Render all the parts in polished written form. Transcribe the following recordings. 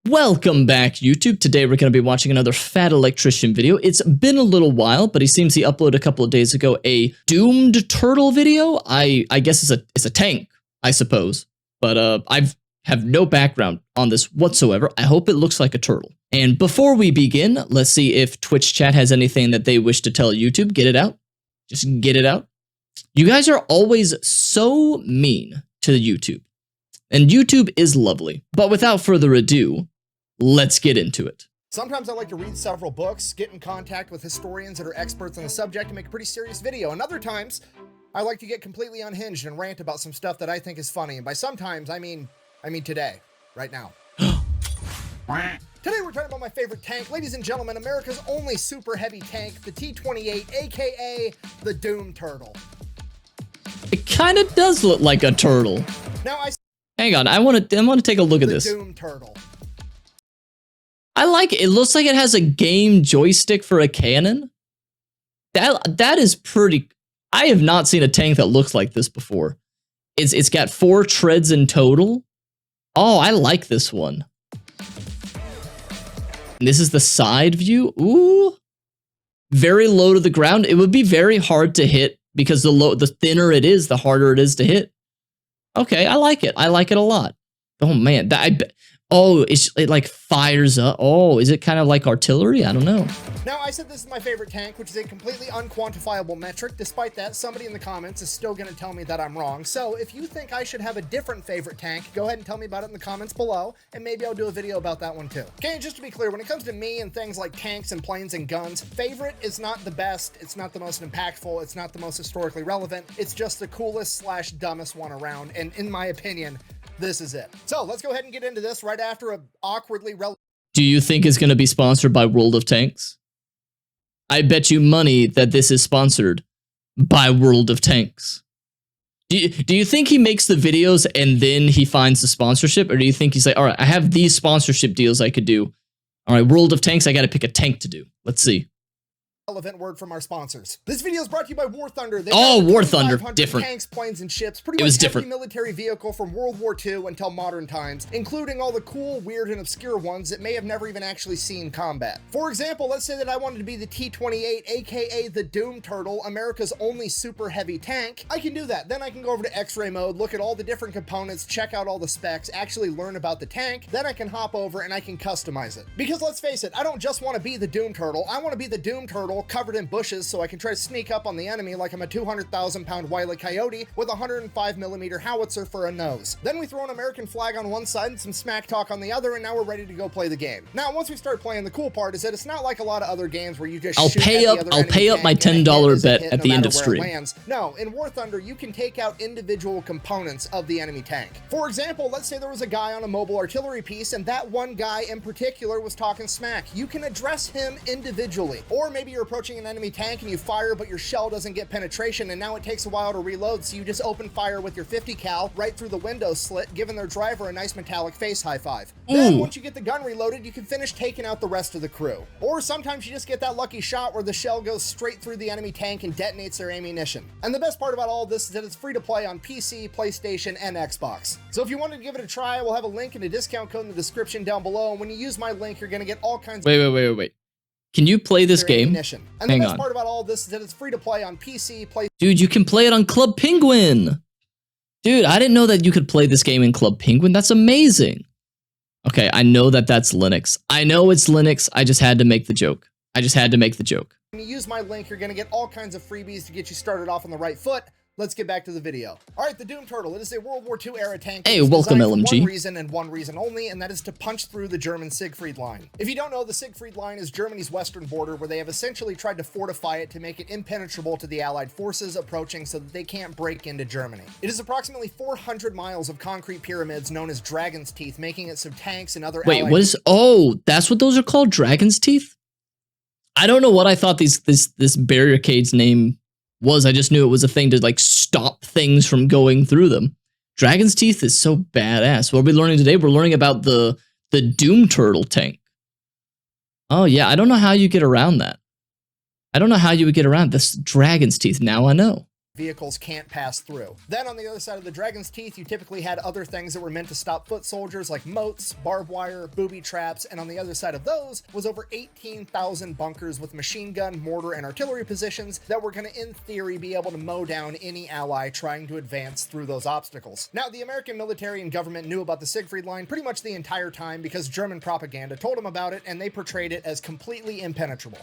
Welcome back, YouTube. Today we're going to be watching another Fat Electrician video. It's been a little while, but he seems he uploaded a couple of days ago a doomed turtle video. I guess it's a tank, I suppose. But I have no background on this whatsoever. I hope it looks like a turtle. And before we begin, let's see if Twitch chat has anything that they wish to tell YouTube. Get it out. Just get it out. You guys are always so mean to YouTube. And YouTube is lovely. But without further ado, let's get into it. Sometimes I like to read several books, get in contact with historians that are experts on the subject, and make a pretty serious video. And other times, I like to get completely unhinged and rant about some stuff that I think is funny. And by sometimes, I mean today, right now. Today we're talking about my favorite tank. Ladies and gentlemen, America's only super heavy tank, the T-28, aka the Doom Turtle. It kind of does look like a turtle. Now Hang on, I want to take a look at this. Doom Turtle. I like it. It looks like it has a game joystick for a cannon. That is pretty. I have not seen a tank that looks like this before. It's got 4 treads in total. Oh, I like this one. And this is the side view. Ooh, very low to the ground. It would be very hard to hit because the thinner it is, the harder it is to hit. Okay, I like it. I like it a lot. Oh man, it like fires up. Oh, is it kind of like artillery? I don't know. Now, I said this is my favorite tank, which is a completely unquantifiable metric. Despite that, somebody in the comments is still going to tell me that I'm wrong. So if you think I should have a different favorite tank, go ahead and tell me about it in the comments below, and maybe I'll do a video about that one too. Okay, just to be clear, when it comes to me and things like tanks and planes and guns, favorite is not the best, it's not the most impactful, it's not the most historically relevant, it's just the coolest / dumbest one around, and in my opinion, this is it. So let's go ahead and get into this right after a awkwardly relevant. Do you think it's going to be sponsored by World of Tanks? I bet you money that this is sponsored by World of Tanks. Do you think he makes the videos and then he finds the sponsorship? Or do you think he's like, all right, I have these sponsorship deals I could do. All right, World of Tanks, I got to pick a tank to do. Let's see. Relevant word from our sponsors. This video is brought to you by War Thunder. They War Thunder, different. Tanks, planes, and ships. Pretty it was much different. Every military vehicle from World War II until modern times, including all the cool, weird, and obscure ones that may have never even actually seen combat. For example, let's say that I wanted to be the T-28, aka the Doom Turtle, America's only super heavy tank. I can do that. Then I can go over to X-ray mode, look at all the different components, check out all the specs, actually learn about the tank. Then I can hop over and I can customize it. Because let's face it, I don't just want to be the Doom Turtle. I want to be the Doom Turtle covered in bushes so I can try to sneak up on the enemy like I'm a 200,000-pound Wile E. Coyote with a 105mm howitzer for a nose. Then we throw an American flag on one side and some smack talk on the other, and now we're ready to go play the game. Now, once we start playing, the cool part is that it's not like a lot of other games where you just I'll pay up my $10 bet at the end of stream. No, in War Thunder, you can take out individual components of the enemy tank. For example, let's say there was a guy on a mobile artillery piece, and that one guy in particular was talking smack. You can address him individually. Or maybe you're approaching an enemy tank and you fire, but your shell doesn't get penetration, and now it takes a while to reload, so you just open fire with your 50 cal right through the window slit, giving their driver a nice metallic face high five. Then once you get the gun reloaded, you can finish taking out the rest of the crew. Or sometimes you just get that lucky shot where the shell goes straight through the enemy tank and detonates their ammunition. And the best part about all of this is that it's free to play on PC, PlayStation, and Xbox. So if you wanted to give it a try, we'll have a link and a discount code in the description down below, and when you use my link, you're going to get all kinds of... Wait. Can you play this game? And the best part about all of this is that it's free to play on PC, Dude, you can play it on Club Penguin. Dude, I didn't know that you could play this game in Club Penguin. That's amazing. Okay, I know that that's Linux. I know it's Linux. I just had to make the joke. When you use my link, you're going to get all kinds of freebies to get you started off on the right foot. Let's get back to the video. All right, the Doom Turtle. It is a World War II era tank. Hey, welcome, LMG. One reason and one reason only, and that is to punch through the German Siegfried Line. If you don't know, the Siegfried Line is Germany's western border, where they have essentially tried to fortify it to make it impenetrable to the Allied forces approaching so that they can't break into Germany. It is approximately 400 miles of concrete pyramids known as Dragon's Teeth, making it so tanks and other Wait, what is... Oh, that's what those are called? Dragon's Teeth? I don't know what I thought this barricade's name was. I just knew it was a thing to like stop things from going through them. Dragon's Teeth is so badass. What are we learning today? We're learning about the Doom Turtle tank. Oh yeah, I don't know how you get around that. I don't know how you would get around this Dragon's Teeth. Now I know. vehicles can't pass through. Then on the other side of the dragon's teeth, you typically had other things that were meant to stop foot soldiers like moats, barbed wire, booby traps, and on the other side of those was over 18,000 bunkers with machine gun, mortar, and artillery positions that were going to, in theory, be able to mow down any ally trying to advance through those obstacles. Now, the American military and government knew about the Siegfried Line pretty much the entire time because German propaganda told them about it, and they portrayed it as completely impenetrable.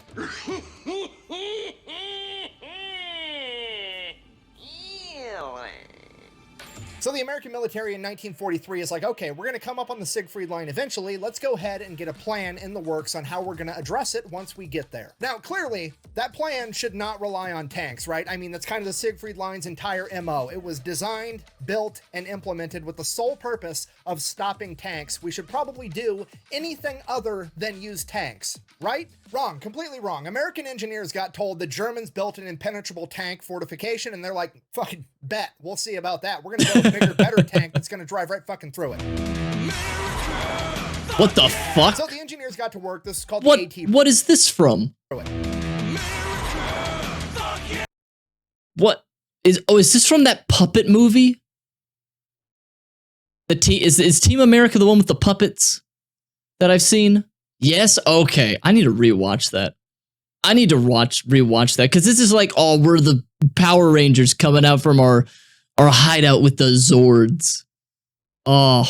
So the American military in 1943 is like, okay, we're going to come up on the Siegfried Line eventually. Let's go ahead and get a plan in the works on how we're going to address it once we get there. Now, clearly, that plan should not rely on tanks, right? I mean, that's kind of the Siegfried Line's entire MO. It was designed, built, and implemented with the sole purpose of stopping tanks. We should probably do anything other than use tanks, right? Wrong, completely wrong. American engineers got told the Germans built an impenetrable tank fortification, and they're like, fucking bet, we'll see about that. We're gonna build a bigger, better tank that's gonna drive right fucking through it. What the fuck? So the engineers got to work. This is called the AT. What is this from? What is? Oh, is this from that puppet movie? Is Team America the one with the puppets that I've seen? Yes. Okay, I need to rewatch that. I need to rewatch that because this is like, oh, we're the Power Rangers coming out from our hideout with the Zords. Oh.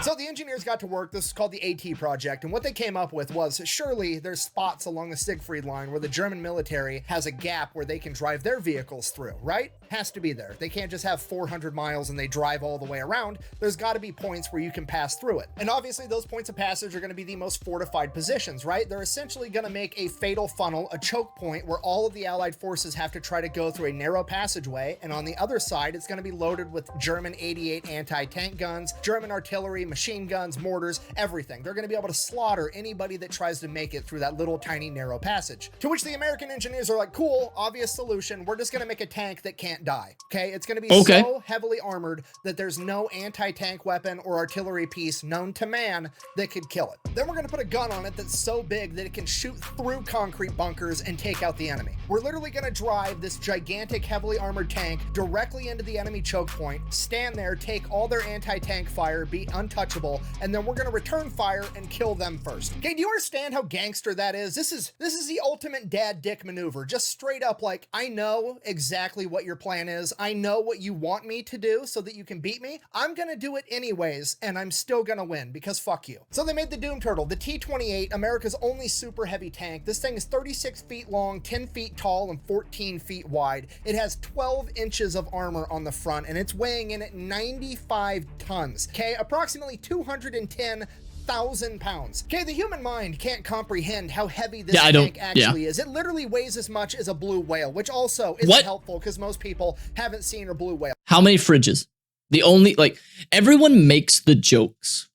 So the engineers got to work. This is called the AT project, and what they came up with was, surely there's spots along the Siegfried Line where the German military has a gap where they can drive their vehicles through, right? Has to be there. They can't just have 400 miles and they drive all the way around. There's got to be points where you can pass through it. And obviously those points of passage are going to be the most fortified positions, right? They're essentially going to make a fatal funnel, a choke point where all of the Allied forces have to try to go through a narrow passageway, and on the other side, it's going to be loaded with German 88 anti-tank guns, German artillery, machine guns, mortars, everything. They're going to be able to slaughter anybody that tries to make it through that little tiny narrow passage. To which the American engineers are like, cool, obvious solution. We're just going to make a tank that can't die. Okay, it's going to be so heavily armored that there's no anti-tank weapon or artillery piece known to man that could kill it. Then we're going to put a gun on it that's so big that it can shoot through concrete bunkers and take out the enemy. We're literally going to drive this gigantic heavily armored tank directly into the enemy choke point, stand there, take all their anti-tank fire, be untouchable, and then we're going to return fire and kill them first. Okay, do you understand how gangster that is? This is the ultimate dad dick maneuver. Just straight up like, I know exactly what your plan is. I know what you want me to do so that you can beat me. I'm going to do it anyways, and I'm still going to win because fuck you. So they made the Doom Turtle, the T-28, America's only super heavy tank. This thing is 36 feet long, 10 feet tall, and 14 feet wide. It has 12 inches of armor on the front, and it's weighing in at 95 tons. Okay, approximately 210,000 pounds. Okay, the human mind can't comprehend how heavy this tank actually is. It literally weighs as much as a blue whale, which also isn't helpful because most people haven't seen a blue whale. How many fridges? The only, like, everyone makes the jokes.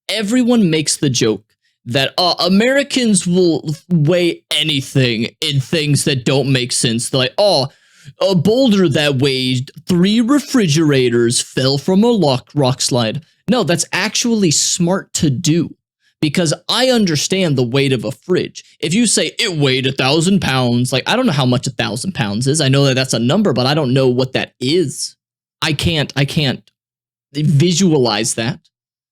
Everyone makes the joke that Americans will weigh anything in things that don't make sense. They're like, oh, a boulder that weighed 3 refrigerators fell from a rock slide. No, that's actually smart to do because I understand the weight of a fridge. If you say it weighed 1,000 pounds, like, I don't know how much 1,000 pounds is. I know that that's a number, but I don't know what that is. I can't visualize that.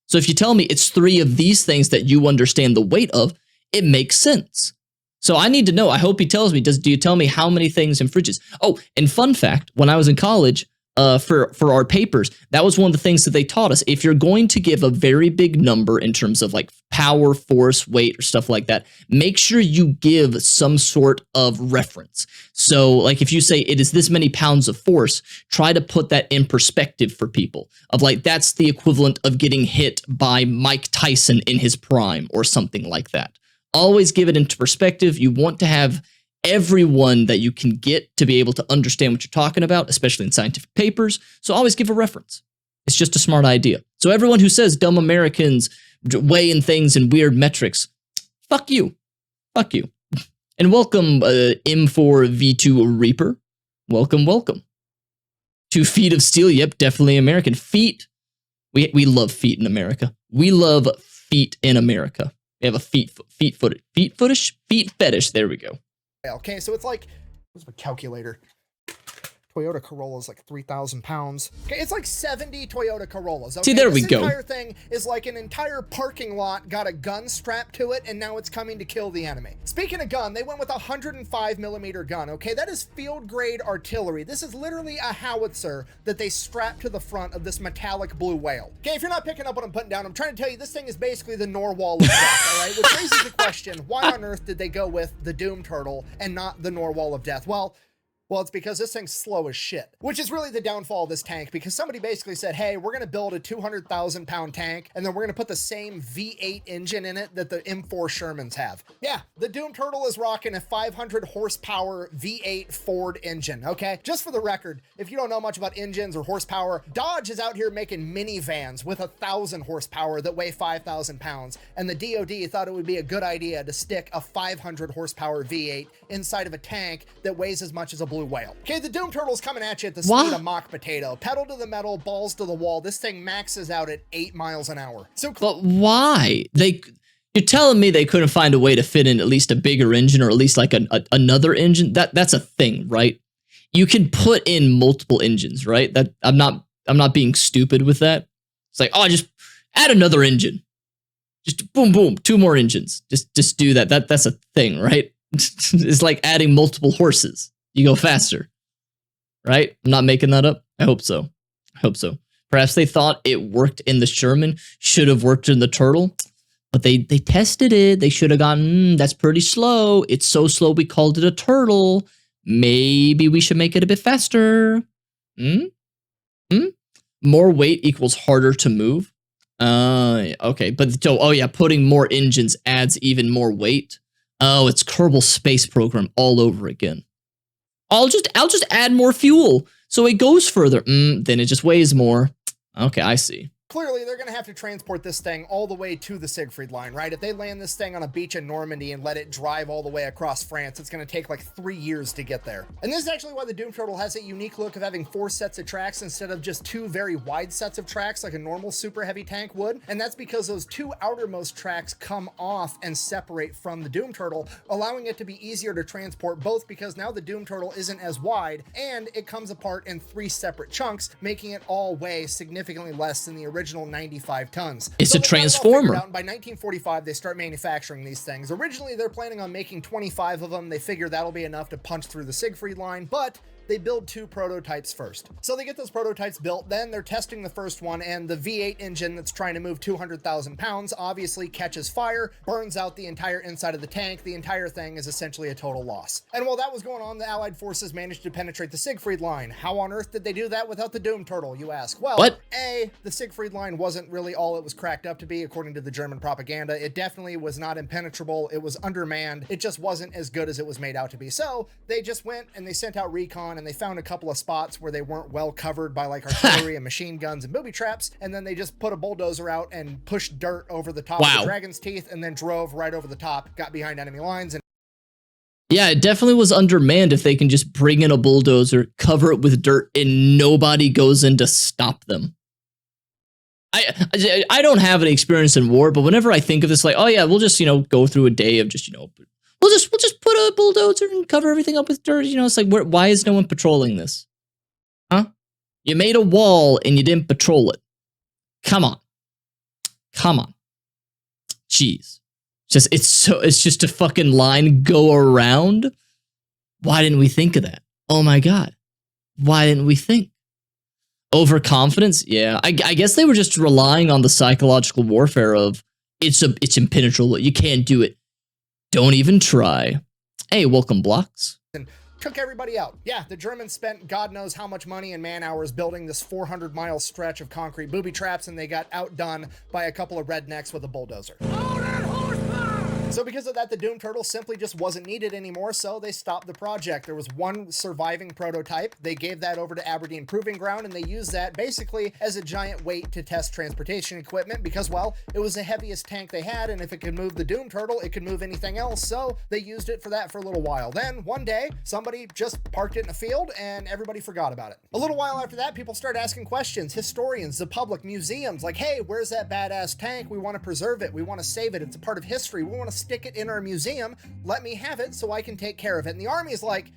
So if you tell me it's 3 of these things that you understand the weight of, it makes sense. So I need to know. I hope he tells me. Do you tell me how many things in fridges? Oh, and fun fact, when I was in college, for our papers, that was one of the things that they taught us. If you're going to give a very big number in terms of like power, force, weight, or stuff like that, make sure you give some sort of reference. So like if you say it is this many pounds of force, try to put that in perspective for people of like, that's the equivalent of getting hit by Mike Tyson in his prime or something like that. Always give it into perspective. You want to have everyone that you can get to be able to understand what you're talking about, especially in scientific papers. So always give a reference. It's just a smart idea. So everyone who says dumb Americans weighing things in weird metrics, fuck you. Fuck you. And welcome, M4 V2 Reaper. Welcome, welcome. 2 feet of steel. Yep, definitely American. Feet. We love feet in America. We love feet in America. We have a feet fetish. There we go. Okay, so it's like, what's my calculator? Toyota Corolla's like 3,000 pounds. Okay, it's like 70 Toyota Corollas. Okay? See, there we go. This entire thing is like an entire parking lot got a gun strapped to it, and now it's coming to kill the enemy. Speaking of gun, they went with a 105mm gun, okay? That is field-grade artillery. This is literally a howitzer that they strapped to the front of this metallic blue whale. Okay, if you're not picking up what I'm putting down, I'm trying to tell you this thing is basically the Norwal of death, all right? Which raises the question, why on earth did they go with the Doom Turtle and not the Norwal of death? Well, it's because this thing's slow as shit, which is really the downfall of this tank, because somebody basically said, hey, we're going to build a 200,000 pound tank, and then we're going to put the same V8 engine in it that the M4 Shermans have. Yeah, the Doom Turtle is rocking a 500 horsepower V8 Ford engine, okay? Just for the record, if you don't know much about engines or horsepower, Dodge is out here making minivans with 1,000 horsepower that weigh 5,000 pounds, and the DoD thought it would be a good idea to stick a 500 horsepower V8 inside of a tank that weighs as much as a blue whale. Okay, the Doom Turtle's coming at you at the speed of mock potato. Pedal to the metal, balls to the wall. This thing maxes out at 8 miles an hour. So, but why? You're telling me they couldn't find a way to fit in at least a bigger engine, or at least like another engine? That's a thing, right? You can put in multiple engines, right? That I'm not being stupid with that. It's like, oh, just add another engine. Just boom, boom, 2 more engines. Just do that. That's a thing, right? It's like adding multiple horses. You go faster, right? I'm not making that up. I hope so. I hope so. Perhaps they thought it worked in the Sherman, should have worked in the Turtle, but they tested it. They should have gone, that's pretty slow. It's so slow we called it a Turtle. Maybe we should make it a bit faster. More weight equals harder to move. Okay, but so, oh yeah, putting more engines adds even more weight. Oh, it's Kerbal Space Program all over again. I'll just add more fuel so it goes further. Then it just weighs more. Okay, I see. Clearly, they're going to have to transport this thing all the way to the Siegfried Line, right? If they land this thing on a beach in Normandy and let it drive all the way across France, it's going to take like 3 years to get there. And this is actually why the Doom Turtle has a unique look of having 4 sets of tracks instead of just 2 very wide sets of tracks like a normal super heavy tank would. And that's because those 2 outermost tracks come off and separate from the Doom Turtle, allowing it to be easier to transport, both because now the Doom Turtle isn't as wide and it comes apart in 3 separate chunks, making it all weigh significantly less than the original 95 tons. It's a transformer. By 1945, they start manufacturing these things. Originally, they're planning on making 25 of them. They figure that'll be enough to punch through the Siegfried Line, but they build 2 prototypes first. So they get those prototypes built, then they're testing the first one, and the V8 engine that's trying to move 200,000 pounds obviously catches fire, burns out the entire inside of the tank. The entire thing is essentially a total loss. And while that was going on, the Allied forces managed to penetrate the Siegfried Line. How on earth did they do that without the Doom Turtle, you ask? Well, A, the Siegfried Line wasn't really all it was cracked up to be, according to the German propaganda. It definitely was not impenetrable. It was undermanned. It just wasn't as good as it was made out to be. So they just went and they sent out recon, and they found a couple of spots where they weren't well covered by like artillery and machine guns and booby traps, and then they just put a bulldozer out and pushed dirt over the top of the Dragon's Teeth, and then drove right over the top, got behind enemy lines. And yeah, it definitely was undermanned if they can just bring in a bulldozer, cover it with dirt, and nobody goes in to stop them. I don't have any experience in war, but whenever I think of this, like, oh yeah, we'll just, go through a day of just, we'll just put a bulldozer and cover everything up with dirt. It's like, why is no one patrolling this? Huh? You made a wall and you didn't patrol it. Come on. Jeez. It's just a fucking line go around. Why didn't we think of that? Oh my God. Why didn't we think? Overconfidence? Yeah. I guess they were just relying on the psychological warfare of it's impenetrable. You can't do it. Don't even try. Hey, welcome, Blocks. And took everybody out. Yeah, the Germans spent God knows how much money and man hours building this 400-mile stretch of concrete booby traps, and they got outdone by a couple of rednecks with a bulldozer. So because of that, the Doom Turtle simply just wasn't needed anymore, so they stopped the project. There was one surviving prototype. They gave that over to Aberdeen Proving Ground, and they used that basically as a giant weight to test transportation equipment because, well, it was the heaviest tank they had, and if it could move the Doom Turtle, it could move anything else, so they used it for that for a little while. Then, one day, somebody just parked it in a field, and everybody forgot about it. A little while after that, people started asking questions. Historians, the public, museums, like, hey, where's that badass tank? We want to preserve it. We want to save it. It's a part of history. We want to stick it in our museum. Let me have it so I can take care of it. And the army is like,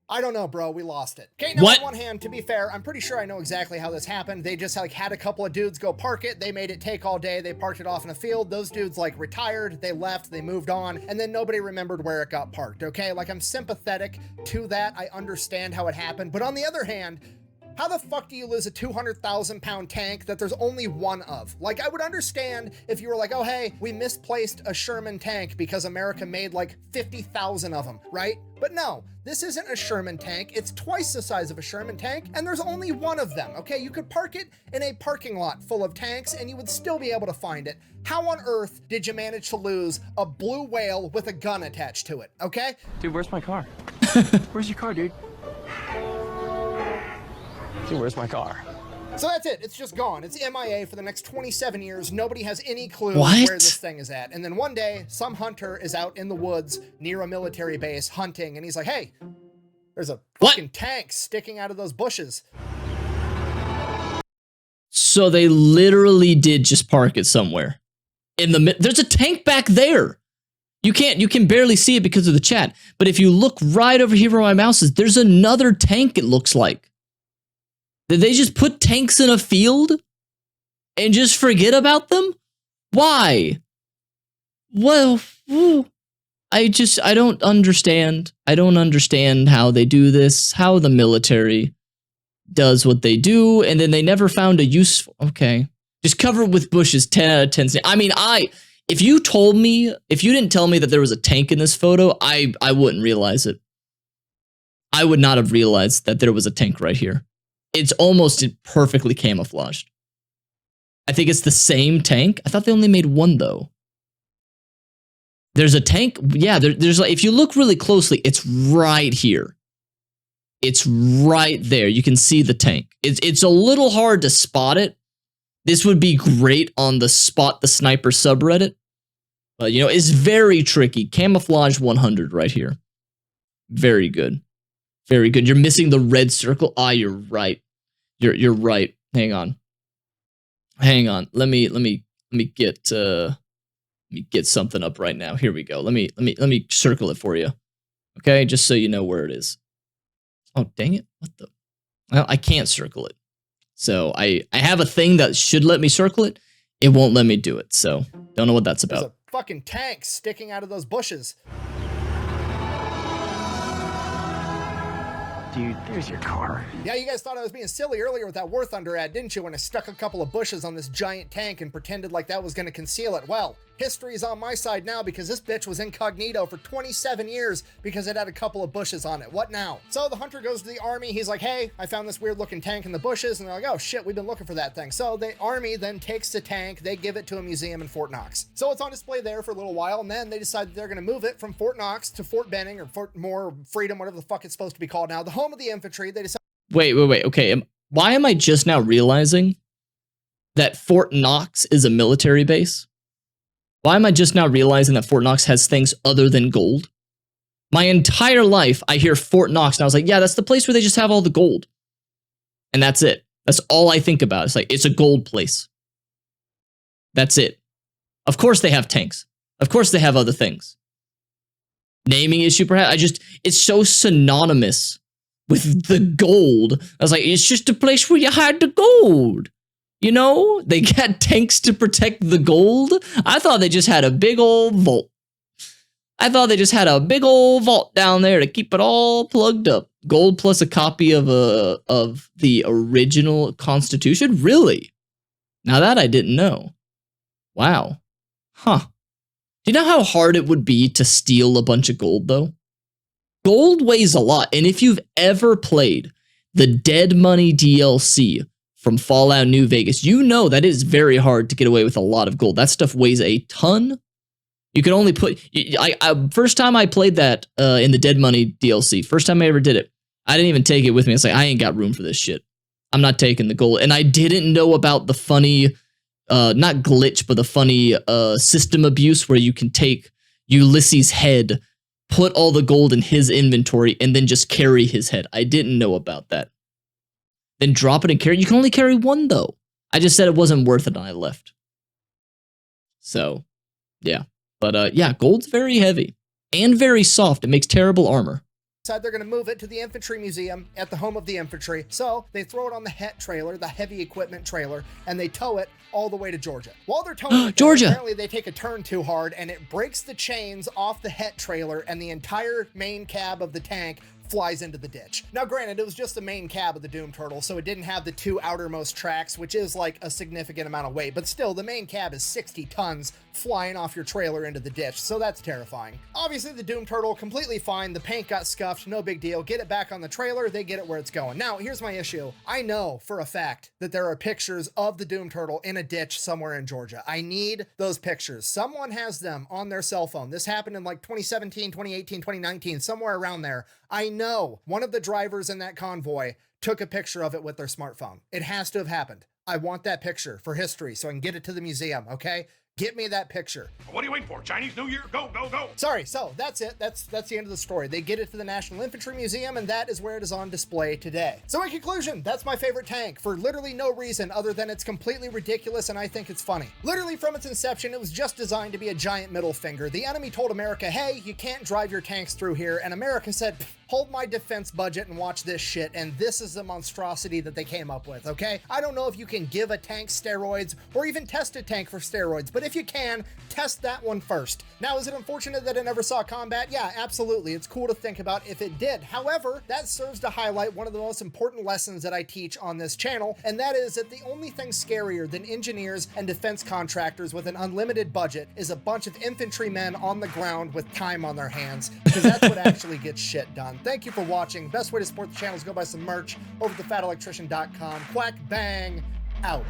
I don't know, bro. We lost it. Okay, now What? on one hand, to be fair, I'm pretty sure I know exactly how this happened. They just like had a couple of dudes go park it. They made it take all day. They parked it off in a field. Those dudes like retired. They left. They moved on. And then nobody remembered where it got parked. Okay, like I'm sympathetic to that. I understand how it happened. But on the other hand, how the fuck do you lose a 200,000 pound tank that there's only one of? Like, I would understand if you were like, oh, hey, we misplaced a Sherman tank because America made like 50,000 of them, right? But no, this isn't a Sherman tank. It's twice the size of a Sherman tank, and there's only one of them, okay? You could park it in a parking lot full of tanks, and you would still be able to find it. How on earth did you manage to lose a blue whale with a gun attached to it, okay? Dude, where's my car? Where's your car, dude? Dude, where's my car? So that's it. It's just gone. It's MIA for the next 27 years. Nobody has any clue What? where this thing is at. And then one day, some hunter is out in the woods near a military base hunting, and he's like, hey, there's a fucking tank sticking out of those bushes. So they literally did just park it somewhere. There's a tank back there. You can barely see it because of the chat. But if you look right over here where my mouse is, there's another tank, it looks like. Did they just put tanks in a field and just forget about them? Why? Well, I don't understand. I don't understand how they do this, how the military does what they do, and then they never found a useful, okay. Just cover it with bushes, 10 out of 10. I mean, if you didn't tell me that there was a tank in this photo, I wouldn't realize it. I would not have realized that there was a tank right here. It's almost perfectly camouflaged. I think it's the same tank. I thought they only made one though. There's a tank. Yeah, there's like, if you look really closely, it's right here. It's right there. You can see the tank. It's a little hard to spot it. This would be great on the Spot the Sniper subreddit. But you know, it's very tricky. Camouflage 100 right here. Very good. Very good. You're missing the red circle. Ah, you're right. You're right. Hang on. Hang on. Let me get something up right now. Here we go. Let me circle it for you. Okay, just so you know where it is. Oh, dang it. What the? Well, I can't circle it. So I have a thing that should let me circle it. It won't let me do it. So don't know what that's about. There's a fucking tank sticking out of those bushes. Dude, there's your car. Yeah, you guys thought I was being silly earlier with that War Thunder ad, didn't you, when I stuck a couple of bushes on this giant tank and pretended like that was going to conceal it? Well, history is on my side now because this bitch was incognito for 27 years because it had a couple of bushes on it. What now? So the hunter goes to the army. He's like, hey, I found this weird looking tank in the bushes. And they're like, oh shit, we've been looking for that thing. So the army then takes the tank. They give it to a museum in Fort Knox. So it's on display there for a little while. And then they decide that they're going to move it from Fort Knox to Fort Benning or Fort More Freedom, whatever the fuck it's supposed to be called now. The home of the infantry. They decide. Wait. Okay. Why am I just now realizing that Fort Knox is a military base? Why am I just now realizing that Fort Knox has things other than gold? My entire life, I hear Fort Knox, and I was like, yeah, that's the place where they just have all the gold. And that's it. That's all I think about. It's like, it's a gold place. That's it. Of course they have tanks. Of course they have other things. Naming issue, perhaps? It's so synonymous with the gold. I was like, it's just a place where you hide the gold. You know, they got tanks to protect the gold. I thought they just had a big old vault. I thought they just had a big old vault down there to keep it all plugged up. Gold plus a copy of the original Constitution? Really? Now that I didn't know. Wow. Huh. Do you know how hard it would be to steal a bunch of gold, though? Gold weighs a lot, and if you've ever played the Dead Money DLC from Fallout New Vegas, you know that it is very hard to get away with a lot of gold. That stuff weighs a ton. You can only put... first time I played that in the Dead Money DLC, first time I ever did it, I didn't even take it with me. It's like, I ain't got room for this shit. I'm not taking the gold. And I didn't know about the funny, not glitch, but the funny system abuse where you can take Ulysses' head, put all the gold in his inventory, and then just carry his head. I didn't know about that. Then drop it and carry. You can only carry one, though. I just said it wasn't worth it, and I left. So, yeah. But, yeah, gold's very heavy. And very soft. It makes terrible armor. They're going to move it to the infantry museum at the home of the infantry. So they throw it on the HET trailer, the heavy equipment trailer, and they tow it all the way to Georgia. While they're towing it, Georgia, apparently they take a turn too hard and it breaks the chains off the HET trailer, and the entire main cab of the tank flies into the ditch. Now, granted, it was just the main cab of the Doom Turtle, so it didn't have the two outermost tracks, which is like a significant amount of weight, but still, the main cab is 60 tons flying off your trailer into the ditch, so that's terrifying. Obviously, the Doom Turtle, completely fine. The paint got scuffed, no big deal. Get it back on the trailer, they get it where it's going. Now, here's my issue. I know for a fact that there are pictures of the Doom Turtle in a ditch somewhere in Georgia. I need those pictures. Someone has them on their cell phone. This happened in like 2017, 2018, 2019, somewhere around there. I know one of the drivers in that convoy took a picture of it with their smartphone. It has to have happened. I want that picture for history so I can get it to the museum, okay? Get me that picture. What are you waiting for? Chinese New Year? Go, go, go. Sorry, so that's it. That's the end of the story. They get it to the National Infantry Museum, and that is where it is on display today. So in conclusion, that's my favorite tank for literally no reason other than it's completely ridiculous and I think it's funny. Literally from its inception, it was just designed to be a giant middle finger. The enemy told America, hey, you can't drive your tanks through here, and America said, hold my defense budget and watch this shit, and this is the monstrosity that they came up with, okay? I don't know if you can give a tank steroids or even test a tank for steroids, but if you can, test that one first. Now, is it unfortunate that it never saw combat? Yeah, absolutely. It's cool to think about if it did. However, that serves to highlight one of the most important lessons that I teach on this channel, and that is that the only thing scarier than engineers and defense contractors with an unlimited budget is a bunch of infantrymen on the ground with time on their hands, because that's what actually gets shit done. Thank you for watching. Best way to support the channel is go buy some merch over at thefatelectrician.com. Quack bang out.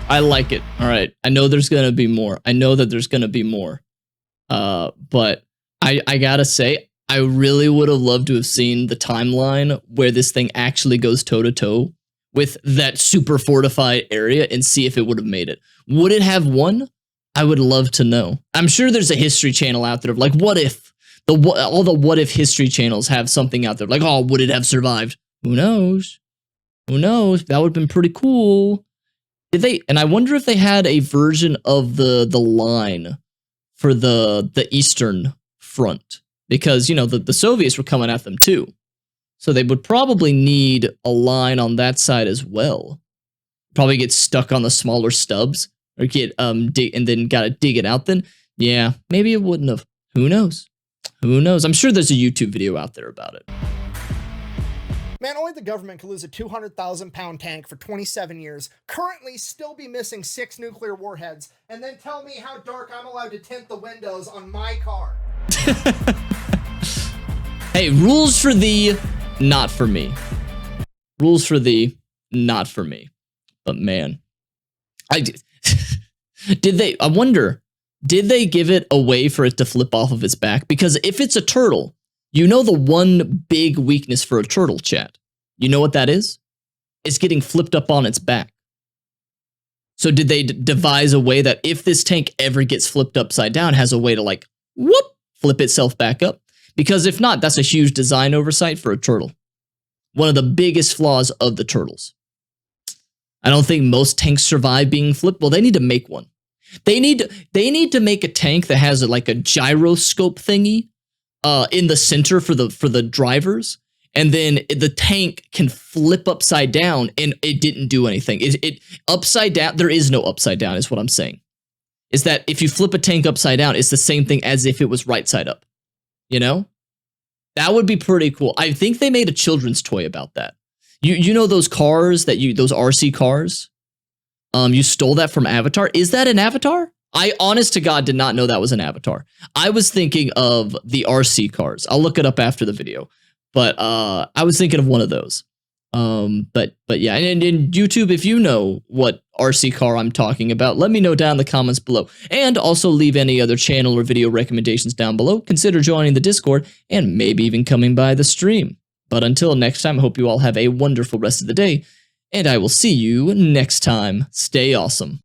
I like it. All right. I know there's going to be more. I know that there's going to be more. But I gotta say, I really would have loved to have seen the timeline where this thing actually goes toe-to-toe with that super fortified area and see if it would have made it. Would it have won? I would love to know. I'm sure there's a history channel out there of like, what if? All the what if history channels have something out there like, oh, would it have survived? Who knows? Who knows? That would have been pretty cool. Did they? And I wonder if they had a version of the line for the Eastern Front, because, you know, the Soviets were coming at them too. So they would probably need a line on that side as well. Probably get stuck on the smaller stubs or get and then gotta dig it out then. Yeah, maybe it wouldn't have. Who knows? Who knows? I'm sure there's a YouTube video out there about it. Man, only the government could lose a 200,000-pound tank for 27 years, currently still be missing 6 nuclear warheads, and then tell me how dark I'm allowed to tint the windows on my car. Hey, rules for thee, not for me. Rules for thee, not for me. But man, I wonder, did they give it a way for it to flip off of its back? Because if it's a turtle, you know the one big weakness for a turtle, chat. You know what that is? It's getting flipped up on its back. So did they devise a way that if this tank ever gets flipped upside down, has a way to like, whoop, flip itself back up? Because if not, that's a huge design oversight for a turtle. One of the biggest flaws of the turtles. I don't think most tanks survive being flipped. Well, they need to make one. They need to make a tank that has like a gyroscope thingy in the center for the drivers, and then the tank can flip upside down, and it didn't do anything. It upside down. There is no upside down, is what I'm saying. Is that if you flip a tank upside down, it's the same thing as if it was right side up. You know, that would be pretty cool. I think they made a children's toy about that. You know those cars those RC cars. You stole that from Avatar. Is that an Avatar? I, honest to God, did not know that was an Avatar. I was thinking of the RC cars. I'll look it up after the video. But I was thinking of one of those. But yeah, and in YouTube, if you know what RC car I'm talking about, let me know down in the comments below. And also leave any other channel or video recommendations down below. Consider joining the Discord and maybe even coming by the stream. But until next time, I hope you all have a wonderful rest of the day. And I will see you next time. Stay awesome.